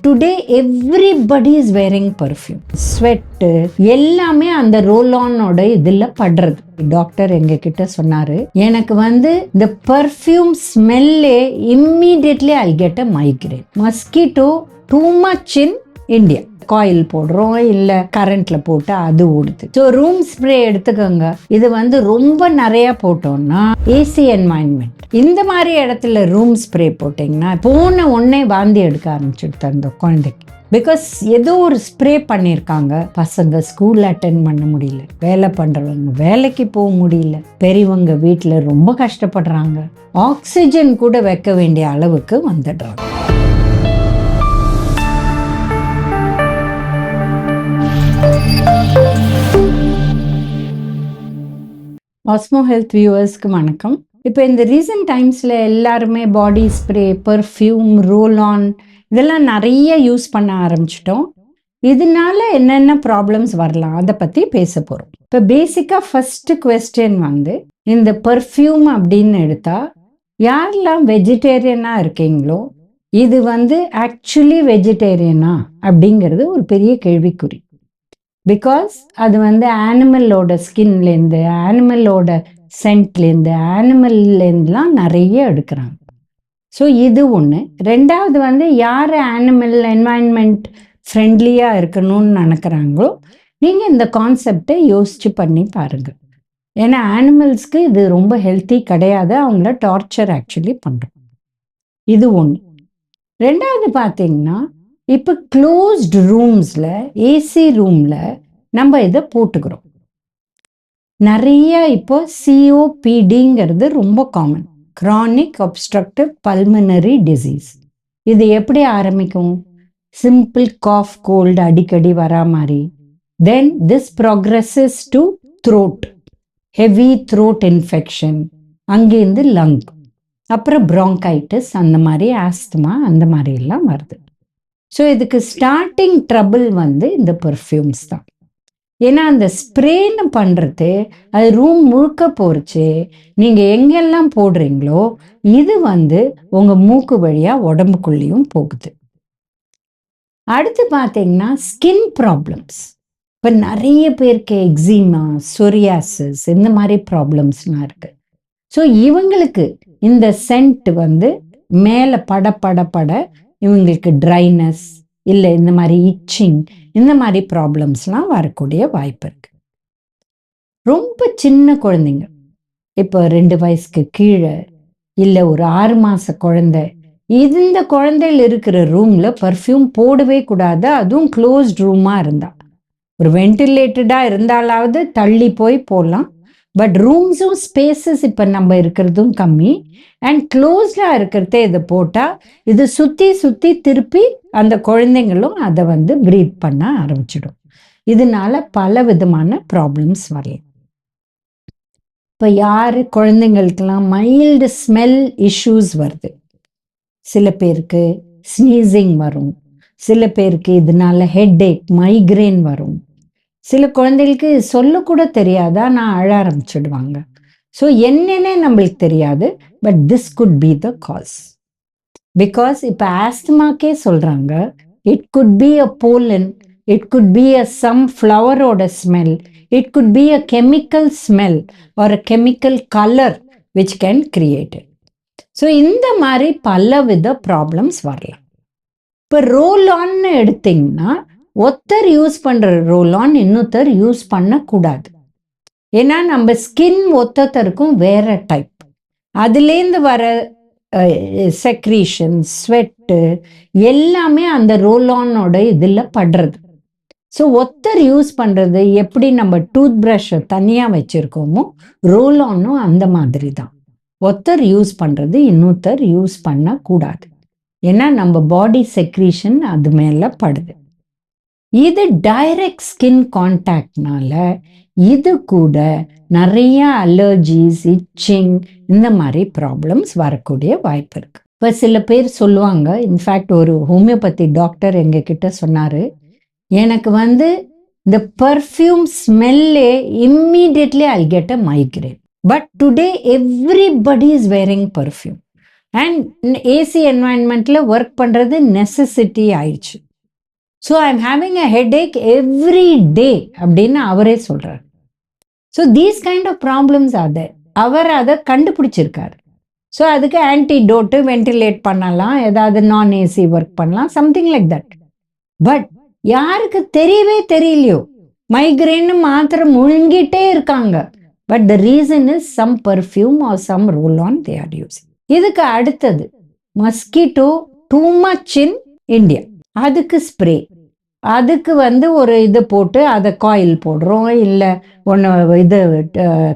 Today everybody is wearing perfume. Sweat எல்லாமே அந்த ரோல்-ஆனோட இதில் படுறது. டாக்டர் எங்ககிட்ட சொன்னாரு, எனக்கு இந்த பர்ஃப்யூம் ஸ்மெல்லே immediately I get a migraine. Mosquito too much in India. Coil போடுறோம், இல்ல கரண்ட்ல போட்டு அது ஓடுது. ஸோ ரூம் ஸ்ப்ரே எடுத்துக்கோங்க. இது ரொம்ப நிறைய போட்டோம்னா ஏசி என்வாயன்மெண்ட், இந்த மாதிரி இடத்துல ரூம் ஸ்ப்ரே போட்டிங்கன்னா போன உடனே வாந்தி எடுக்க ஆரம்பிச்சுடுது அந்த குழந்தைக்கு. பிகாஸ் ஏதோ ஒரு ஸ்ப்ரே பண்ணியிருக்காங்க. பசங்க ஸ்கூல் அட்டென்ட் பண்ண முடியல, வேலை பண்ணுறவங்க வேலைக்கு போக முடியல, பெரியவங்க வீட்டில் ரொம்ப கஷ்டப்படுறாங்க, ஆக்சிஜன் கூட வைக்க வேண்டிய அளவுக்கு வந்துடுறாங்க. ஆஸ்மோ ஹெல்த் வியூவர்ஸ்க்கு வணக்கம். இப்போ இந்த ரீசன்ட் டைம்ஸில் எல்லாருமே பாடி ஸ்ப்ரே, பர்ஃப்யூம், ரோல்-ஆன் இதெல்லாம் நிறைய யூஸ் பண்ண ஆரம்பிச்சிட்டோம். இதனால என்னென்ன ப்ராப்ளம்ஸ் வரலாம் அதை பற்றி பேச போகிறோம். இப்போ பேசிக்காக ஃபஸ்ட்டு குவெஸ்டின் இந்த பர்ஃப்யூம் அப்படின்னு எடுத்தால் யாரெல்லாம் வெஜிடேரியனாக இருக்கீங்களோ இது ஆக்சுவலி வெஜிடேரியனா அப்படிங்கிறது ஒரு பெரிய கேள்விக்குறி. பிகாஸ் அது ஆனிமலோட ஸ்கின்லேருந்து, ஆனிமலோட சென்ட்லேருந்து, ஆனிமல்லேருந்துலாம் நிறைய எடுக்கிறாங்க. ஸோ இது ஒன்று. ரெண்டாவது யார் ஆனிமல் என்வாயன்மெண்ட் ஃப்ரெண்ட்லியாக இருக்கணும்னு நினைக்கிறாங்களோ நீங்கள் இந்த கான்செப்டை யோசித்து பண்ணி பாருங்கள். ஏன்னா ஆனிமல்ஸ்க்கு இது ரொம்ப ஹெல்த்தி கிடையாது, அவங்கள டார்ச்சர் ஆக்சுவலி பண்ணுறோம். இது ஒன்று. ரெண்டாவது பார்த்தீங்கன்னா, இப்போ க்ளோஸ்டு ரூம்ஸில், ஏசி ரூமில் நம்ம இதை போட்டுக்கிறோம். நிறைய இப்போ சிஓபிடிங்கிறது ரொம்ப common, chronic obstructive pulmonary disease. இது எப்படி ஆரம்பிக்கும்? சிம்பிள் காஃப், கோல்டு அடிக்கடி வரா மாதிரி. Then this progresses to throat, heavy throat infection, அங்கேருந்து லங், அப்புறம் ப்ராங்கைட்டிஸ், அந்த மாதிரி ஆஸ்துமா, அந்த மாதிரி எல்லாம் வருது. ஸோ இதுக்கு ஸ்டார்டிங் ட்ரபிள் இந்த பர்ஃப்யூம்ஸ் தான். ஏன்னா அந்த ஸ்ப்ரேன்னு பண்ணுறது அது ரூம் முழுக்க போச்சு. நீங்கள் எங்கெல்லாம் போடுறீங்களோ இது உங்கள் மூக்கு வழியாக உடம்புக்குள்ளேயும் போகுது. அடுத்து பார்த்தீங்கன்னா ஸ்கின் ப்ராப்ளம்ஸ். இப்போ நிறைய பேருக்கு எக்ஸிமா, சொரியாசிஸ், இந்த மாதிரி ப்ராப்ளம்ஸ்லாம் இருக்குது. ஸோ இவங்களுக்கு இந்த சென்ட் மேலே பட பட பட இவங்களுக்கு ட்ரைனஸ், இல்லை இந்த மாதிரி இச்சிங், இந்த மாதிரி ப்ராப்ளம்ஸ்லாம் வரக்கூடிய வாய்ப்பு இருக்கு. ரொம்ப சின்ன குழந்தைங்க, இப்போ 2 வயசுக்கு கீழே, இல்லை ஒரு 6 மாத குழந்தை, இந்த குழந்தைகள் இருக்கிற ரூமில் பர்ஃப்யூம் போடவே கூடாது. அதுவும் க்ளோஸ்ட் ரூமாக இருந்தால். ஒரு வென்டிலேட்டடாக இருந்தாலாவது தள்ளி போய் போடலாம். பட் ரூம்ஸும் ஸ்பேசஸ் இப்போ நம்ம இருக்கிறதும் கம்மி, அண்ட் க்ளோஸ்டாக இருக்கிறதே இதை போட்டால் இது சுற்றி சுற்றி திருப்பி அந்த குழந்தைங்களும் அதை ப்ரீத் பண்ண ஆரம்பிச்சிடும். இதனால பல விதமான ப்ராப்ளம்ஸ் வரலாம். இப்போ யார் குழந்தைங்களுக்கெல்லாம் மைல்டு ஸ்மெல் இஷ்யூஸ் வருது, சில பேருக்கு ஸ்னீசிங் வரும், சில பேருக்கு இதனால ஹெட்ஏக், மைக்ரேன் வரும், சில குழந்தைகளுக்கு சொல்லக்கூட தெரியாதா, நான் அழ ஆரம்பிச்சிடுவாங்க. ஸோ என்னன்னே நம்மளுக்கு தெரியாது, but this could be the cause. Because இப்போ ஆஸ்துமாக்கே சொல்கிறாங்க, it could be a pollen, it could be a some ஃப்ளவரோட smell, it could be a chemical smell or a chemical colour which can create it. So இந்த மாதிரி பலவித problems வரலாம். இப்போ ரோல்-ஆன்னு எடுத்திங்கன்னா ஒருத்தர் யூஸ் பண்ணுற ரோல்-ஆன் இன்னொருத்தர் யூஸ் பண்ணக்கூடாது. ஏன்னா நம்ம ஸ்கின் ஒருத்தருக்கும் வேற டைப், அதுலேருந்து வர செக்ரீஷன், ஸ்வெட்டு எல்லாமே அந்த ரோல்-ஆனோட இதில் படுறது. ஸோ ஒருத்தர் யூஸ் பண்ணுறது எப்படி நம்ம டூத் ப்ரஷ்ஷை தனியாக வச்சுருக்கோமோ ரோல்-ஆனும் அந்த மாதிரி தான். ஒருத்தர் யூஸ் பண்ணுறது இன்னொருத்தர் யூஸ் பண்ணக்கூடாது. ஏன்னா நம்ம பாடி செக்ரீஷன் அது மேலே படுது. இது டைரக்ட் ஸ்கின் கான்டாக்ட்னால இது கூட நிறைய அலர்ஜிஸ், இச்சிங், இந்த மாதிரி ப்ராப்ளம்ஸ் வரக்கூடிய வாய்ப்பு இருக்கு. இப்போ சில பேர் சொல்லுவாங்க, இன்ஃபேக்ட் ஒரு ஹோமியோபதி டாக்டர் எங்ககிட்ட சொன்னார், எனக்கு இந்த பர்ஃப்யூம் ஸ்மெல்லே immediately I get a migraine. But today everybody is wearing perfume and AC என்வாயன்மெண்ட்டில் ஒர்க் பண்ணுறது நெசசிட்டி ஆயிடுச்சு. So I'm having a headache every day அப்படின்னு அவரே சொல்கிறார். So these kind of problems அது அவர் அதை கண்டுபிடிச்சிருக்காரு. ஸோ அதுக்கு ஆன்டிடோட்டு வென்டிலேட் பண்ணலாம், ஏதாவது நான் ஏசி ஒர்க் பண்ணலாம், சம்திங் லைக் தட். பட் யாருக்கு தெரியவே தெரியலையோ மைக்ரேன்னு மாத்திரை முழுங்கிட்டே இருக்காங்க. But the reason is some perfume or some roll on they are using. இதுக்கு அடுத்தது mosquito too much in India, அதுக்கு ஸ்ப்ரே, அதுக்கு ஒரு இது போட்டு அதை காயில் போடுறோம், இல்லை ஒன்று இது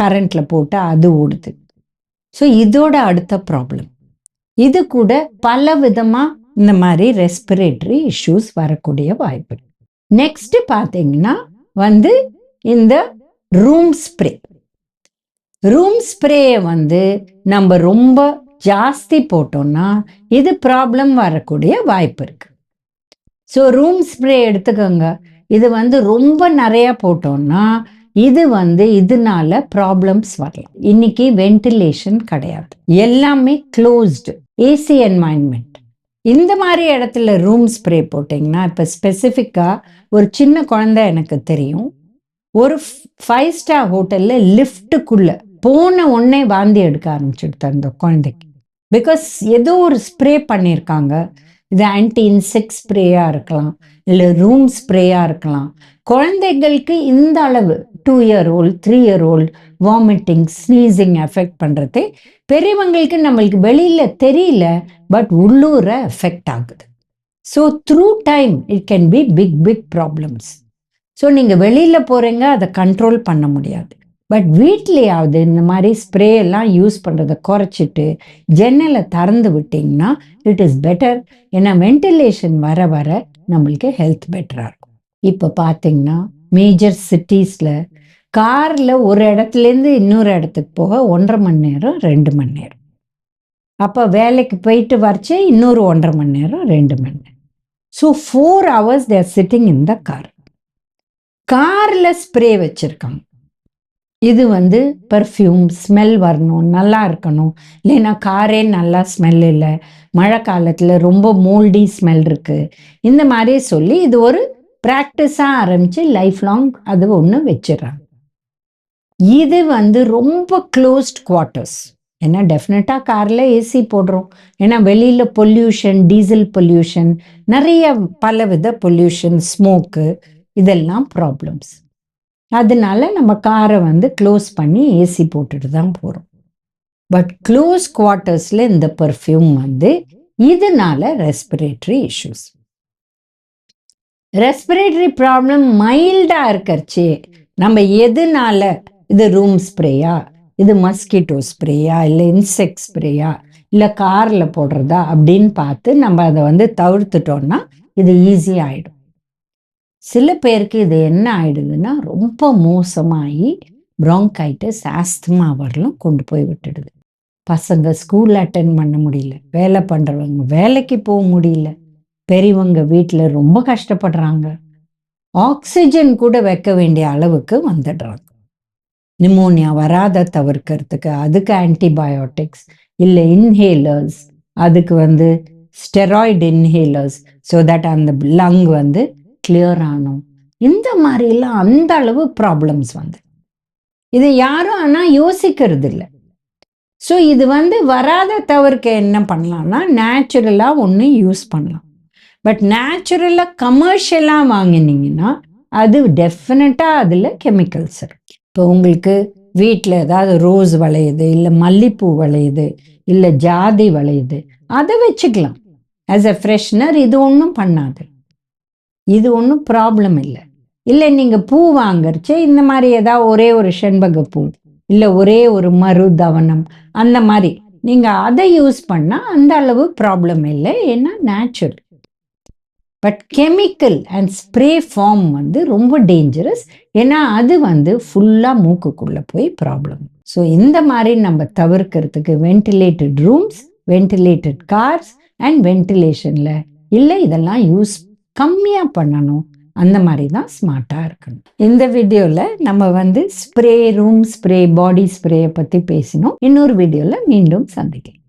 கரண்ட்டில் போட்டு அது ஓடுது. ஸோ இதோட அடுத்த ப்ராப்ளம், இது கூட பல விதமாக இந்த மாதிரி ரெஸ்பிரேட்டரி இஷ்யூஸ் வரக்கூடிய வாய்ப்பு. நெக்ஸ்ட் பார்த்தீங்கன்னா இந்த ரூம் ஸ்ப்ரே. ரூம் ஸ்ப்ரேயை நம்ம ரொம்ப ஜாஸ்தி போட்டோம்னா இது ப்ராப்ளம் வரக்கூடிய வாய்ப்பு இருக்கு. ஸோ ரூம் ஸ்ப்ரே எடுத்துக்கோங்க, இது ரொம்ப நிறைய போட்டோம்னா இது இதனால ப்ராப்ளம்ஸ் வரலாம். இன்னைக்கு வென்டிலேஷன் கிடையாது, எல்லாமே க்ளோஸ்டு ஏசி என்வாயன்மெண்ட். இந்த மாதிரி இடத்துல ரூம் ஸ்ப்ரே போட்டிங்கன்னா, இப்போ ஸ்பெசிஃபிக்காக ஒரு சின்ன குழந்தை எனக்கு தெரியும், ஒரு 5 ஸ்டார் ஹோட்டலில் லிஃப்ட்டுக்குள்ளே போன உடனே வாந்தி எடுக்க ஆரம்பிச்சுடுது அந்த குழந்தைக்கு. பிகாஸ் ஏதோ ஒரு ஸ்ப்ரே பண்ணியிருக்காங்க. இது ஆன்டி இன்செக்ட் ஸ்ப்ரேயாக இருக்கலாம், இல்லை ரூம் ஸ்ப்ரேயாக இருக்கலாம். குழந்தைகளுக்கு இந்த அளவு 2 year old 3 year old vomiting sneezing effect பண்ணுறது பெரியவங்களுக்கு நம்மளுக்கு வெளியில் தெரியல, பட் உள்ளூர எஃபெக்ட் ஆகுது. So through time it can be big problems. So நீங்கள் வெளியில் போகிறீங்க, அதை கண்ட்ரோல் பண்ண முடியாது. பட் வீட்லேயாவது இந்த மாதிரி ஸ்ப்ரே எல்லாம் யூஸ் பண்ணுறதை குறைச்சிட்டு ஜன்னலை திறந்து விட்டிங்கன்னா இட் இஸ் பெட்டர். ஏன்னா வென்டிலேஷன் வர வர நம்மளுக்கு ஹெல்த் பெட்டராக இருக்கும். இப்போ பார்த்தீங்கன்னா மேஜர் சிட்டிஸில் காரில் ஒரு இடத்துலேருந்து இன்னொரு இடத்துக்கு போக 1.5 மணி நேரம் 2 மணி நேரம், அப்போ வேலைக்கு போயிட்டு வரைச்சே இன்னொரு 1.5 மணி நேரம் 2 மணி நேரம். So 4 hours they are sitting in the car. காரில் ஸ்ப்ரே வச்சுருக்காங்க. இது பர்ஃப்யூம் ஸ்மெல் வரணும், நல்லா இருக்கணும், இல்லைன்னா காரே நல்லா ஸ்மெல் இல்லை, மழை காலத்தில் ரொம்ப மோல்டி ஸ்மெல் இருக்குது, இந்த மாதிரி சொல்லி இது ஒரு ப்ராக்டிஸாக ஆரம்பித்து லைஃப் லாங் அது ஒன்று வச்சிடறாங்க. இது ரொம்ப க்ளோஸ்ட் குவார்ட்டர்ஸ். ஏன்னா டெஃபினட்டாக காரில் ஏசி போடுறோம், ஏன்னா வெளியில் பொல்யூஷன், டீசல் பொல்யூஷன், நிறைய பலவித பொல்யூஷன், ஸ்மோக்கு, இதெல்லாம் ப்ராப்ளம்ஸ். அதனால நம்ம காரை க்ளோஸ் பண்ணி ஏசி போட்டுட்டு தான் போகிறோம். பட் க்ளோஸ் குவார்ட்டர்ஸில் இந்த பர்ஃப்யூம் இதனால ரெஸ்பிரேட்டரி இஷ்யூஸ், ரெஸ்பிரேட்டரி ப்ராப்ளம் மைல்டாக இருக்கறச்சே நம்ம எதனால இது ரூம் ஸ்ப்ரேயா, இது மஸ்கிட்டோ ஸ்ப்ரேயா, இல்லை இன்செக்ட் ஸ்ப்ரேயா, இல்லை காரில் போடுறதா அப்படின்னு பார்த்து நம்ம அதை தவிர்த்துட்டோம்னா இது ஈஸி ஆகிடும். சில பேருக்கு இது என்ன ஆயிடுதுன்னா ரொம்ப மோசமாகி ப்ராங்கைட்டிஸ், ஆஸ்துமா வரலும் கொண்டு போய் விட்டுடுது. பசங்க ஸ்கூல் அட்டென்ட் பண்ண முடியல, வேலை பண்ணுறவங்க வேலைக்கு போக முடியல, பெரியவங்க வீட்டில் ரொம்ப கஷ்டப்படுறாங்க, ஆக்சிஜன் கூட வைக்க வேண்டிய அளவுக்கு வந்துடுறாங்க. நிமோனியா வராத தவிர்க்கிறதுக்கு அதுக்கு ஆன்டிபயோட்டிக்ஸ், இல்லை இன்ஹேலர்ஸ், அதுக்கு ஸ்டெராய்டு இன்ஹேலர்ஸ், ஸோ தட் அந்த லங் கிளியர் ஆகணும். இந்த மாதிரிலாம் அந்த அளவு ப்ராப்ளம்ஸ் இது யாரும் ஆனால் யோசிக்கிறது இல்லை. ஸோ இது வராத தவிர்க்க என்ன பண்ணலாம்னா நேச்சுரலாக ஒன்று யூஸ் பண்ணலாம். பட் நேச்சுரலாக கமர்ஷியலாக வாங்கினீங்கன்னா அது டெஃபினட்டாக அதில் கெமிக்கல்ஸ் இருக்கு. இப்போ உங்களுக்கு வீட்டில் ஏதாவது ரோஸ் விளையுது, இல்லை மல்லிப்பூ விளையுது, இல்லை ஜாதி விளையுது, அதை வச்சுக்கலாம் ஆஸ் எ ஃப்ரெஷ்னர். இது ஒன்றும் பண்ணாது, இது ஒன்றும் ப்ராப்ளம் இல்லை. இல்லை நீங்கள் பூ வாங்கறச்சே இந்த மாதிரி ஏதாவது ஒரே ஒரு செண்பக பூ, இல்லை ஒரே ஒரு மருதவனம், அந்த மாதிரி நீங்கள் அதை யூஸ் பண்ணால் அந்த அளவு ப்ராப்ளம் இல்லை, ஏன்னா natural. But chemical and spray form ரொம்ப டேஞ்சரஸ், ஏன்னா அது ஃபுல்லாக மூக்குக்குள்ளே போய் ப்ராப்ளம். ஸோ இந்த மாதிரி நம்ம தவிர்க்கிறதுக்கு ventilated rooms, ventilated cars and வென்டிலேஷனில் இல்லை இதெல்லாம் யூஸ் கம்மியாக பண்ணணும். அந்த மாதிரி தான் ஸ்மார்ட்டாக இருக்கணும். இந்த வீடியோவில் நம்ம ஸ்ப்ரே, ரூம் ஸ்ப்ரே, பாடி ஸ்ப்ரேயை பற்றி பேசினோம். இன்னொரு வீடியோவில் மீண்டும் சந்திக்கலாம்.